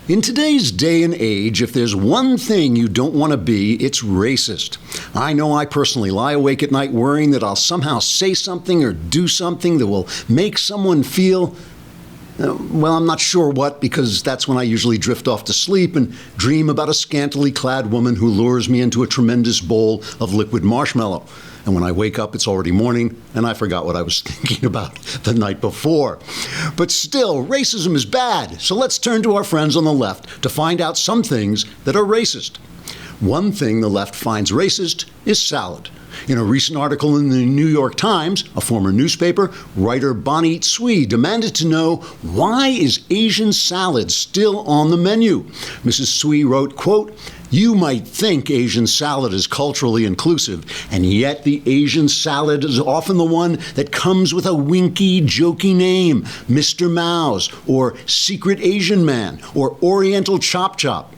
In today's day and age, if there's one thing you don't want to be, it's racist. I know I personally lie awake at night worrying that I'll somehow say something or do something that will make someone feel, well, I'm not sure what, because that's when I usually drift off to sleep and dream about a scantily clad woman who lures me into a tremendous bowl of liquid marshmallow. And when I wake up, it's already morning, and I forgot what I was thinking about the night before. But still, racism is bad, so let's turn to our friends on the left to find out some things that are racist. One thing the left finds racist is salad. In a recent article in the New York Times, a former newspaper, writer Bonnie Tsui demanded to know, why is Asian salad still on the menu? Mrs. Tsui wrote, quote, "You might think Asian salad is culturally inclusive, and yet the Asian salad is often the one that comes with a winky, jokey name, Mr. Mao's, or Secret Asian Man, or Oriental Chop Chop."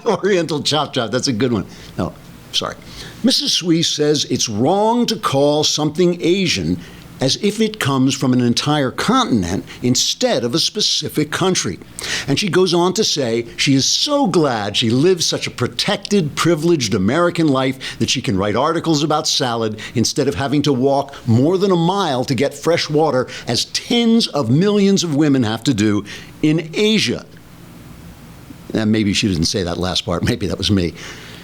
Oriental Chop Chop, that's a good one. No, sorry. Mrs. Tsui says it's wrong to call something Asian as if it comes from an entire continent instead of a specific country. And she goes on to say she is so glad she lives such a protected, privileged American life that she can write articles about salad instead of having to walk more than a mile to get fresh water, as tens of millions of women have to do in Asia. And maybe she didn't say that last part. Maybe that was me.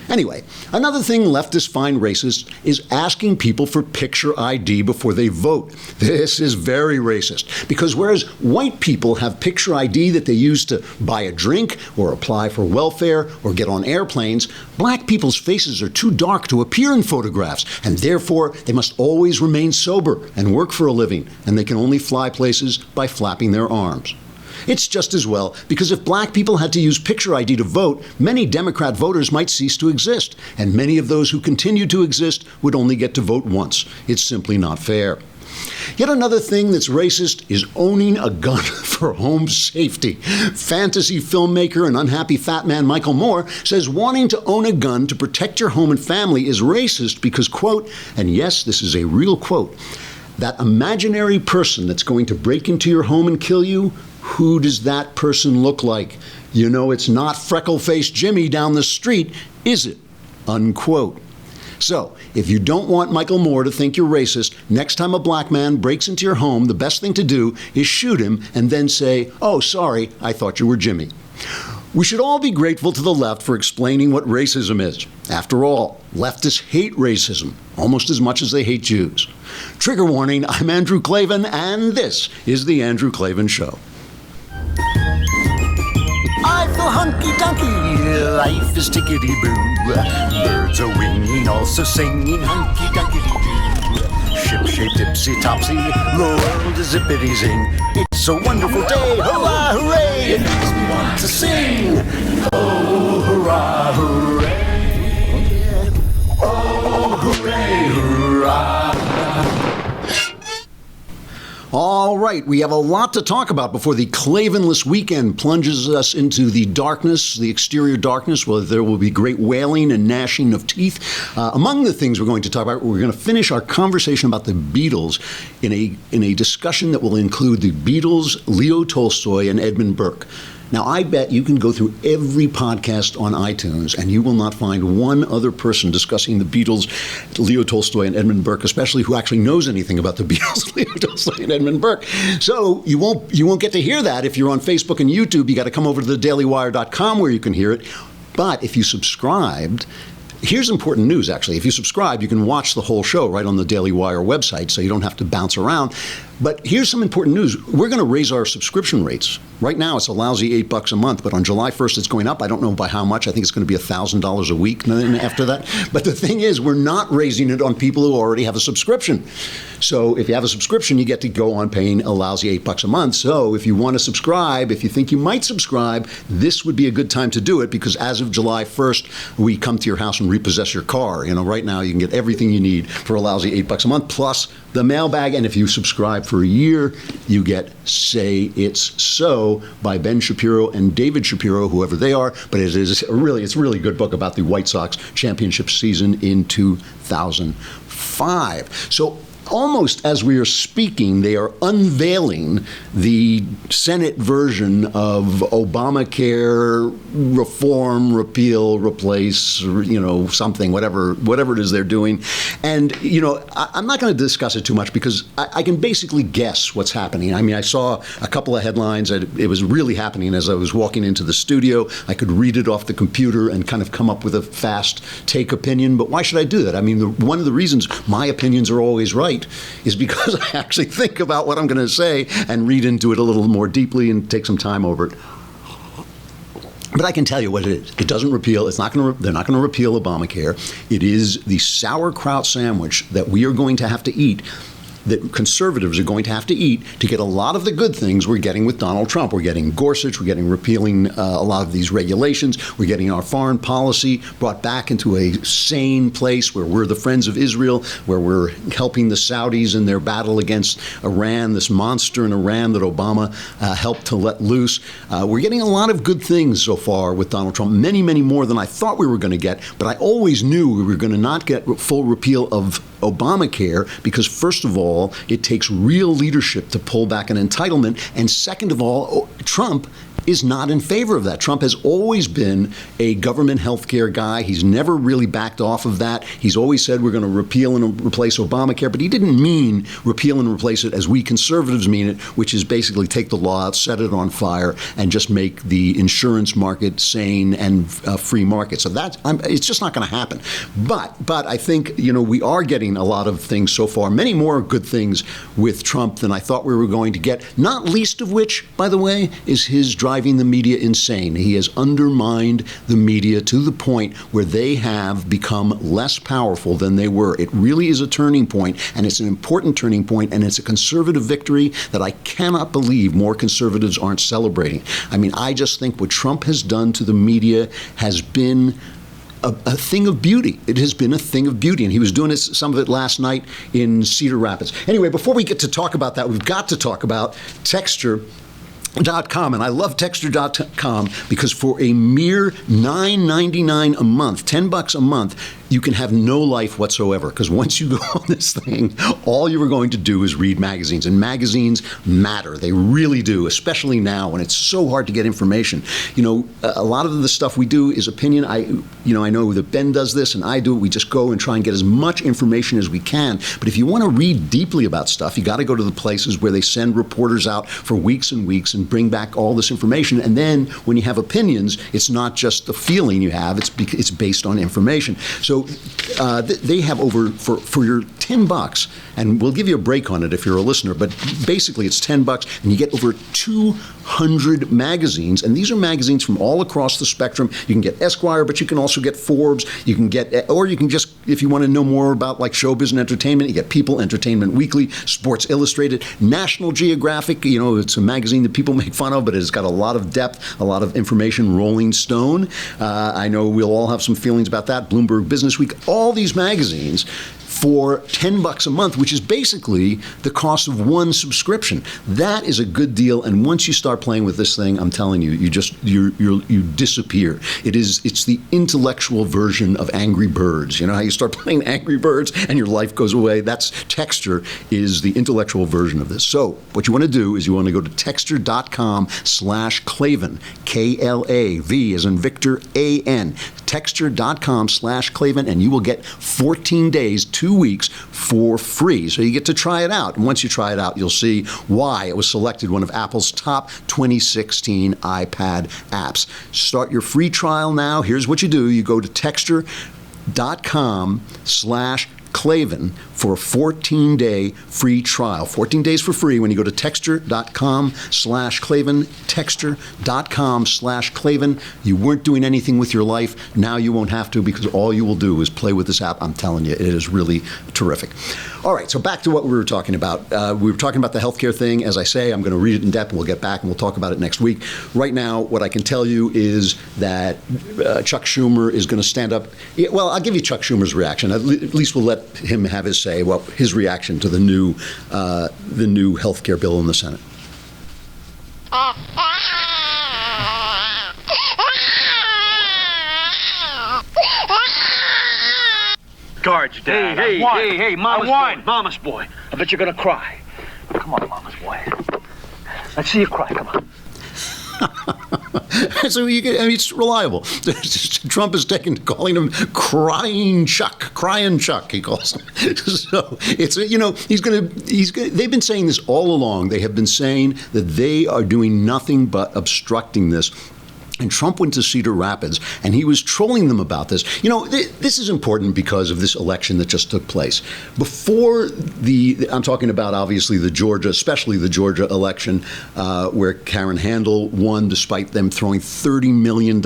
Anyway, another thing leftists find racist is asking people for picture ID before they vote. This is very racist, because whereas white people have picture ID that they use to buy a drink or apply for welfare or get on airplanes, black people's faces are too dark to appear in photographs, and therefore they must always remain sober and work for a living, and they can only fly places by flapping their arms. It's just as well, because if black people had to use picture ID to vote, many Democrat voters might cease to exist, and many of those who continue to exist would only get to vote once. It's simply not fair. Yet another thing that's racist is owning a gun for home safety. Fantasy filmmaker and unhappy fat man Michael Moore says wanting to own a gun to protect your home and family is racist because, quote, and yes, this is a real quote, "that imaginary person that's going to break into your home and kill you, who does that person look like? You know it's not freckle-faced Jimmy down the street, is it?" Unquote. So, if you don't want Michael Moore to think you're racist, next time a black man breaks into your home, the best thing to do is shoot him and then say, "Oh, sorry, I thought you were Jimmy." We should all be grateful to the left for explaining what racism is. After all, leftists hate racism almost as much as they hate Jews. Trigger warning, I'm Andrew Klavan, and this is The Andrew Klavan Show. I feel hunky-dunky, life is tickety-boo. Birds are winging, also singing hunky-dunky-doo. Ship-shape, tipsy-topsy, the world is zippity-zing. It's a wonderful day, hurrah, hooray! It makes me want to sing. Oh, hurrah, hooray! Oh, hooray, hurrah! All right, we have a lot to talk about before the Klavanless weekend plunges us into the darkness, the exterior darkness, where there will be great wailing and gnashing of teeth. Among the things we're going to talk about, we're going to finish our conversation about the Beatles in a discussion that will include the Beatles, Leo Tolstoy, and Edmund Burke. Now, I bet you can go through every podcast on iTunes and you will not find one other person discussing the Beatles, Leo Tolstoy, and Edmund Burke, especially who actually knows anything about the Beatles, Leo Tolstoy, and Edmund Burke. So you won't get to hear that if you're on Facebook and YouTube. You got to come over to thedailywire.com where you can hear it. But if you subscribed, here's important news, actually. If you subscribe, you can watch the whole show right on the Daily Wire website, so you don't have to bounce around. But here's some important news. We're going to raise our subscription rates. Right now, it's a lousy $8 a month, but on July 1st, it's going up. I don't know by how much. I think it's going to be $1,000 a week after that. But the thing is, we're not raising it on people who already have a subscription. So if you have a subscription, you get to go on paying a lousy $8 a month. So if you want to subscribe, if you think you might subscribe, this would be a good time to do it, because as of July 1st, we come to your house and repossess your car. You know, right now, you can get everything you need for a lousy $8 a month, plus the mailbag. And if you subscribe for a year, you get Say It's So by Ben Shapiro and David Shapiro, whoever they are. But it's a really good book about the White Sox championship season in 2005. So almost as we are speaking, they are unveiling the Senate version of Obamacare reform, repeal, replace, something, whatever it is they're doing. And, I'm not going to discuss it too much because I can basically guess what's happening. I mean, I saw a couple of headlines. It was really happening as I was walking into the studio. I could read it off the computer and kind of come up with a fast take opinion. But why should I do that? I mean, one of the reasons my opinions are always right is because I actually think about what I'm going to say and read into it a little more deeply and take some time over it. But I can tell you what it is. It doesn't repeal. They're not going to repeal Obamacare. It is the sauerkraut sandwich that we are going to have to eat, that conservatives are going to have to eat to get a lot of the good things we're getting with Donald Trump. We're getting Gorsuch, we're getting repealing a lot of these regulations, we're getting our foreign policy brought back into a sane place where we're the friends of Israel, where we're helping the Saudis in their battle against Iran, this monster in Iran that Obama helped to let loose. We're getting a lot of good things so far with Donald Trump, many, many more than I thought we were going to get, but I always knew we were going to not get full repeal of Obamacare because, first of all, it takes real leadership to pull back an entitlement, and second of all, Trump is not in favor of that. Trump has always been a government health care guy. He's never really backed off of that. He's always said we're going to repeal and replace Obamacare, but he didn't mean repeal and replace it as we conservatives mean it, which is basically take the law out, set it on fire, and just make the insurance market sane and free market. So it's just not going to happen. But I think, we are getting a lot of things so far, many more good things with Trump than I thought we were going to get, not least of which, by the way, is his driving the media insane. He has undermined the media to the point where they have become less powerful than they were. It really is a turning point, and it's an important turning point, and it's a conservative victory that I cannot believe more conservatives aren't celebrating. I mean, I just think what Trump has done to the media has been a thing of beauty. It has been a thing of beauty, and he was doing some of it last night in Cedar Rapids. Anyway, before we get to talk about that, we've got to talk about Texture.com, and I love Texture.com because for a mere $9.99 a month, $10 a month, you can have no life whatsoever, because once you go on this thing, all you are going to do is read magazines, and magazines matter. They really do, especially now when it's so hard to get information. A lot of the stuff we do is opinion. I know that Ben does this and I do it. We just go and try and get as much information as we can. But if you want to read deeply about stuff, you got to go to the places where they send reporters out for weeks and weeks and bring back all this information. And then when you have opinions, it's not just the feeling you have, it's based on information. So they have for your $10, and we'll give you a break on it if you're a listener, but basically it's $10 and you get over 200 magazines, and these are magazines from all across the spectrum. You can get Esquire, but you can also get Forbes. You can just, if you want to know more about like showbiz and entertainment, you get People, Entertainment Weekly, Sports Illustrated, National Geographic. It's a magazine that people make fun of, but it's got a lot of depth, a lot of information. Rolling Stone. I know we'll all have some feelings about that. Bloomberg Business Week. All these magazines for $10 a month, which is basically the cost of one subscription. That is a good deal, and once you start playing with this thing, I'm telling you, you disappear. It's the intellectual version of Angry Birds. You know how you start playing Angry Birds and your life goes away? Texture is the intellectual version of this. So what you want to do is you want to go to texture.com/Klavan, Klav as in Victor, AN, texture.com/Klavan, and you will get 14 days, 2 weeks for free. So you get to try it out. And once you try it out, you'll see why it was selected one of Apple's top 2016 iPad apps. Start your free trial now. Here's what you do. You go to texture.com/Klavan for a 14-day free trial. 14 days for free when you go to texture.com/Klavan, texture.com/Klavan. You weren't doing anything with your life. Now you won't have to, because all you will do is play with this app. I'm telling you, it is really terrific. All right, so back to what we were talking about. We were talking about the healthcare thing. As I say, I'm going to read it in depth, and we'll get back and we'll talk about it next week. Right now, what I can tell you is that Chuck Schumer is going to stand up. Well, I'll give you Chuck Schumer's reaction. At least we'll let him have his say. Well, his reaction to the new health care bill in the Senate. Guards, Dad. Hey, Mama's boy. I bet you're gonna cry. Come on, mama's boy. Let's see you cry, come on. So it's reliable. Trump is calling him crying Chuck, he calls him. So it's, they've been saying this all along. They have been saying that they are doing nothing but obstructing this. And Trump went to Cedar Rapids, and he was trolling them about this. This is important because of this election that just took place. Before I'm talking about, obviously, especially the Georgia election, where Karen Handel won despite them throwing $30 million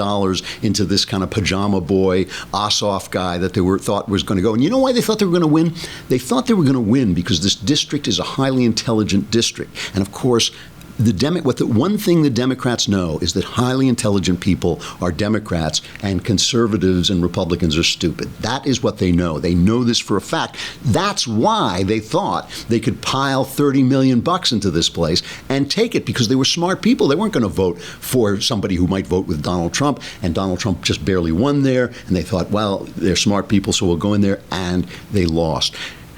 into this kind of pajama boy, Ossoff guy that they thought was going to go. And you know why they thought they were going to win? They thought they were going to win because this district is a highly intelligent district. And, of course, the one thing the Democrats know is that highly intelligent people are Democrats and conservatives and Republicans are stupid. That is what they know. They know this for a fact. That's why they thought they could pile $30 million into this place and take it, because they were smart people. They weren't going to vote for somebody who might vote with Donald Trump, and Donald Trump just barely won there. And they thought, well, they're smart people, so we'll go in there, and they lost.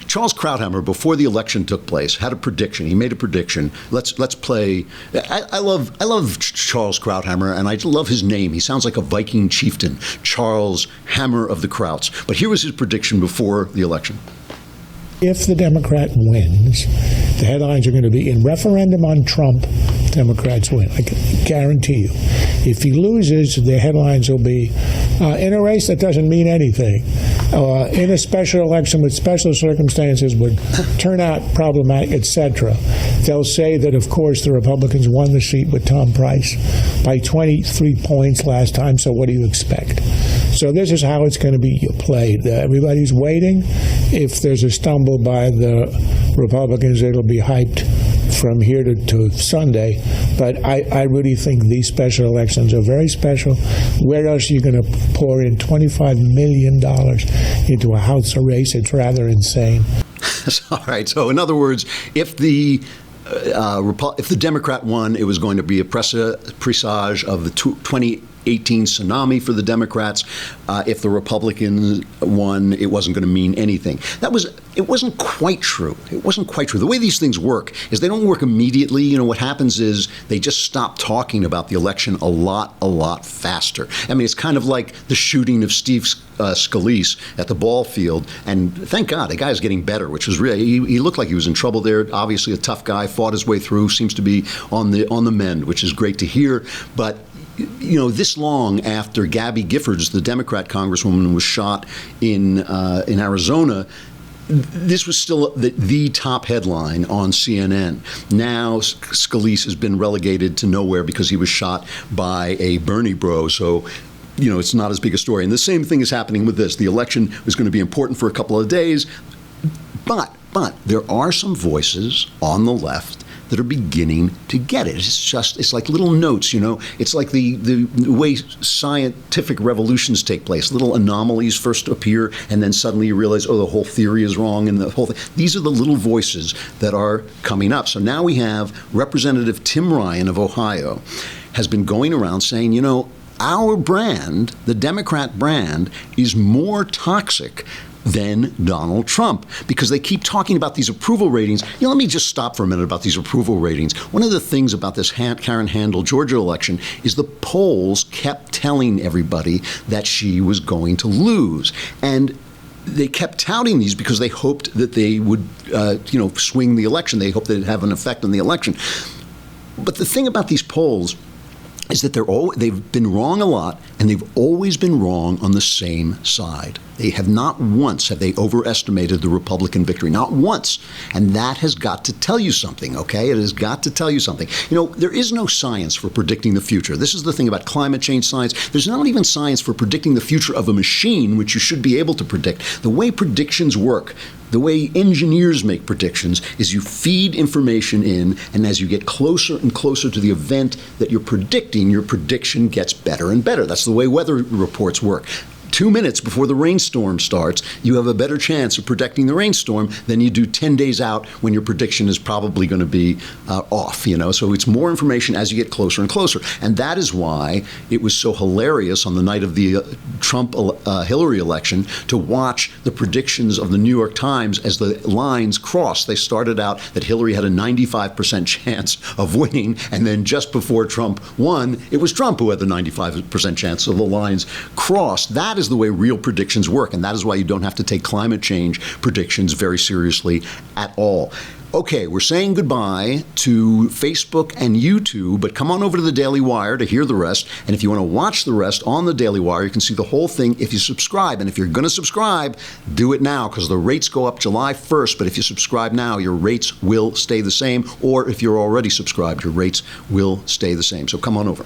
Charles Krauthammer, before the election took place, had a prediction. He made a prediction. Let's play. I love Charles Krauthammer, and I love his name. He sounds like a Viking chieftain, Charles Hammer of the Krauts. But here was his prediction before the election. If the Democrat wins, the headlines are going to be, in referendum on Trump, Democrats win. I guarantee you. If he loses, the headlines will be, in a race that doesn't mean anything, in a special election with special circumstances would turn out problematic, etc. They'll say that, of course, the Republicans won the seat with Tom Price by 23 points last time, so what do you expect? So this is how it's going to be played. Everybody's waiting. If there's a stumble by the Republicans, it'll be hyped from here to Sunday. But I really think these special elections are very special. Where else are you going to pour in $25 million into a House race? It's rather insane. All right. So in other words, if the Democrat won, it was going to be a presage of the 2018 tsunami for the Democrats. If the Republicans won, it wasn't going to mean anything. It wasn't quite true. It wasn't quite true. The way these things work is they don't work immediately. What happens is they just stop talking about the election a lot faster. I mean, it's kind of like the shooting of Steve Scalise at the ball field. And thank God, the guy's getting better, which was really, he looked like he was in trouble there. Obviously a tough guy, fought his way through, seems to be on the mend, which is great to hear. But this long after Gabby Giffords, the Democrat congresswoman, was shot in Arizona, this was still the top headline on CNN. Now Scalise has been relegated to nowhere because he was shot by a Bernie bro. So, it's not as big a story. And the same thing is happening with this. The election was going to be important for a couple of days, but there are some voices on the left that are beginning to get it. It's like little notes, It's like the way scientific revolutions take place. Little anomalies first appear, and then suddenly you realize, the whole theory is wrong, and the whole thing. These are the little voices that are coming up. So now we have Representative Tim Ryan of Ohio has been going around saying, our brand, the Democrat brand, is more toxic than Donald Trump, because they keep talking about these approval ratings. Let me just stop for a minute about these approval ratings. One of the things about this Karen Handel Georgia election is the polls kept telling everybody that she was going to lose. And they kept touting these because they hoped that they would, swing the election. They hoped that it'd have an effect on the election. But the thing about these polls is that they've been wrong a lot, and they've always been wrong on the same side. They have not once have they overestimated the Republican victory, not once. And that has got to tell you something, okay? It has got to tell you something. There is no science for predicting the future. This is the thing about climate change science. There's not even science for predicting the future of a machine, which you should be able to predict. The way predictions work, the way engineers make predictions, is you feed information in, and as you get closer and closer to the event that you're predicting, your prediction gets better and better. That's the way weather reports work. 2 minutes before the rainstorm starts, you have a better chance of predicting the rainstorm than you do 10 days out when your prediction is probably going to be off, So it's more information as you get closer and closer. And that is why it was so hilarious on the night of the Trump-Hillary election to watch the predictions of the New York Times as the lines crossed. They started out that Hillary had a 95% chance of winning, and then just before Trump won, it was Trump who had the 95% chance. So the lines crossed. That is the way real predictions work, and that is why you don't have to take climate change predictions very seriously at all. Okay, we're saying goodbye to Facebook and YouTube, but come on over to the Daily Wire to hear the rest. And if you want to watch the rest on the Daily Wire, you can see the whole thing if you subscribe. And if you're going to subscribe, do it now, because the rates go up July 1st. But if you subscribe now, your rates will stay the same. Or if you're already subscribed, your rates will stay the same. So come on over.